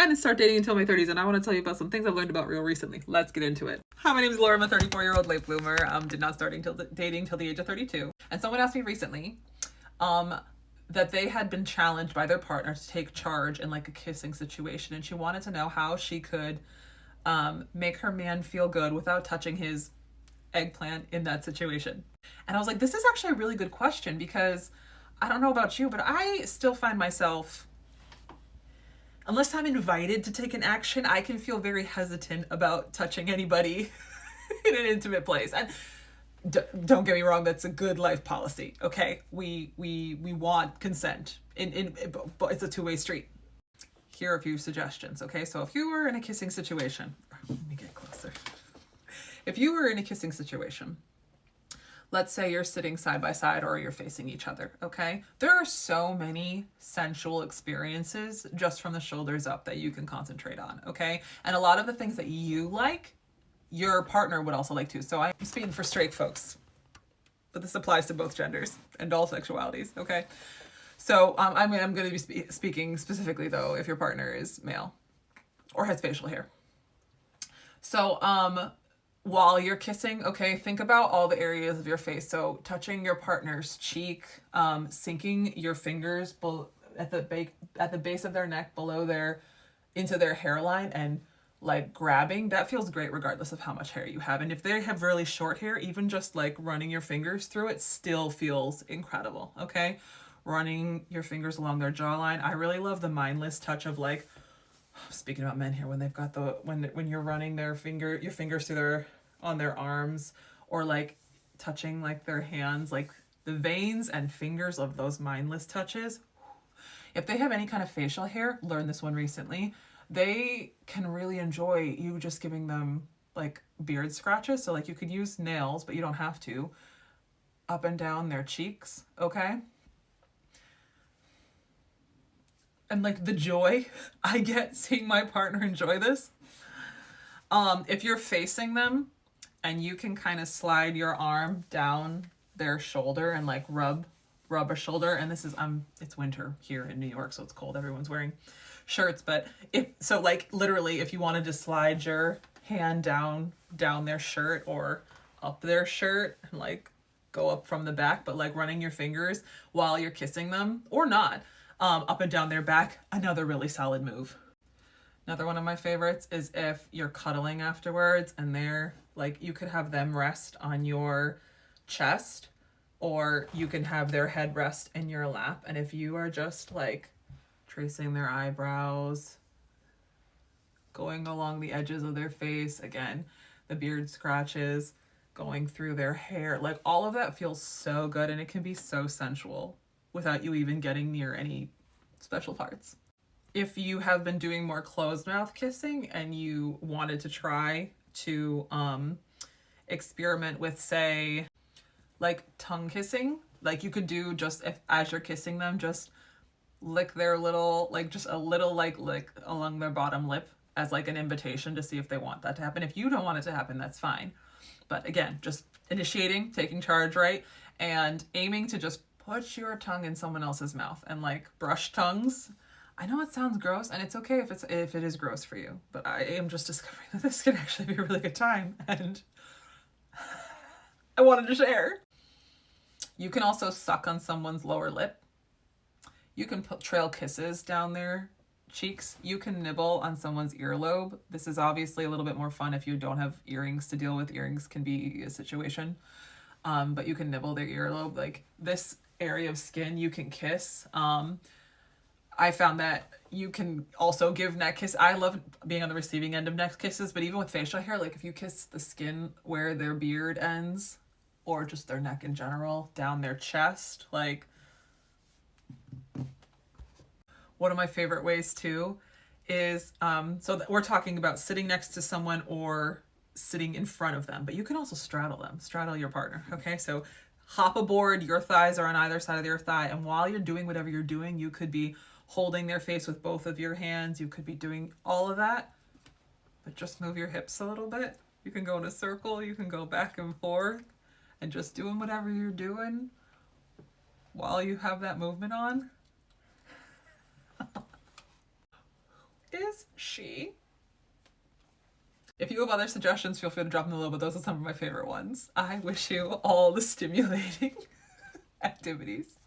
I didn't start dating until my 30s, and I want to tell you about some things I've learned about real recently. Let's get into it. Hi, my name is Laura. I'm a 34-year-old late bloomer. Did not start dating till the age of 32. And someone asked me recently that they had been challenged by their partner to take charge in like a kissing situation, and she wanted to know how she could make her man feel good without touching his eggplant in that situation. And I was like, this is actually a really good question, because I don't know about you, but I still find myself, unless I'm invited to take an action, I can feel very hesitant about touching anybody in an intimate place. And don't get me wrong, that's a good life policy. Okay, we want consent. But it's a two-way street. Here are a few suggestions. Okay, so if you were in a kissing situation, let me get closer. If you were in a kissing situation, let's say you're sitting side by side or you're facing each other, okay? There are so many sensual experiences just from the shoulders up that you can concentrate on, okay? And a lot of the things that you like, your partner would also like too. So I'm speaking for straight folks, but this applies to both genders and all sexualities, okay? So I'm going to be speaking specifically, though, if your partner is male or has facial hair. So while you're kissing, okay, think about all the areas of your face. So touching your partner's cheek, sinking your fingers at the base of their neck, into their hairline, and like grabbing. That feels great regardless of how much hair you have. And if they have really short hair, even just like running your fingers through it still feels incredible, okay? Running your fingers along their jawline. I really love the mindless touch of like, speaking about men here, when they've got when you're running your fingers through on their arms, or like touching like their hands, like the veins and fingers of those mindless touches. If they have any kind of facial hair, learned this one recently, they can really enjoy you just giving them like beard scratches. So like you could use nails, but you don't have to, up and down their cheeks, okay? And like the joy I get seeing my partner enjoy this. If you're facing them and you can kind of slide your arm down their shoulder and like rub a shoulder, and this is it's winter here in New York, so it's cold. Everyone's wearing shirts, but literally if you wanted to slide your hand down their shirt or up their shirt and like go up from the back, but like running your fingers while you're kissing them or not, up and down their back, another really solid move. Another one of my favorites is if you're cuddling afterwards and they're like, you could have them rest on your chest, or you can have their head rest in your lap. And if you are just like tracing their eyebrows, going along the edges of their face, again, the beard scratches, going through their hair, like all of that feels so good, and it can be so sensual without you even getting near any special parts. If you have been doing more closed mouth kissing and you wanted to try to experiment with, say, like tongue kissing, like you could do as you're kissing them, just lick their little, like just a little like lick along their bottom lip as like an invitation to see if they want that to happen. If you don't want it to happen, that's fine. But again, just initiating, taking charge, right? And aiming to just put your tongue in someone else's mouth and like brush tongues. I know it sounds gross, and it's okay if it is gross for you, but I am just discovering that this can actually be a really good time, and I wanted to share. You can also suck on someone's lower lip. You can put trail kisses down their cheeks. You can nibble on someone's earlobe. This is obviously a little bit more fun if you don't have earrings to deal with. Earrings can be a situation. But you can nibble their earlobe. Like this area of skin you can kiss. I found that you can also give neck kiss. I love being on the receiving end of neck kisses, but even with facial hair, like if you kiss the skin where their beard ends, or just their neck in general, down their chest, like one of my favorite ways too is, we're talking about sitting next to someone or sitting in front of them, but you can also straddle your partner, okay? So hop aboard, your thighs are on either side of your thigh, and while you're doing whatever you're doing, you could be holding their face with both of your hands, you could be doing all of that, but just move your hips a little bit. You can go in a circle, you can go back and forth, and just doing whatever you're doing while you have that movement on. is she. If you have other suggestions, feel free to drop them below, but those are some of my favorite ones. I wish you all the stimulating activities.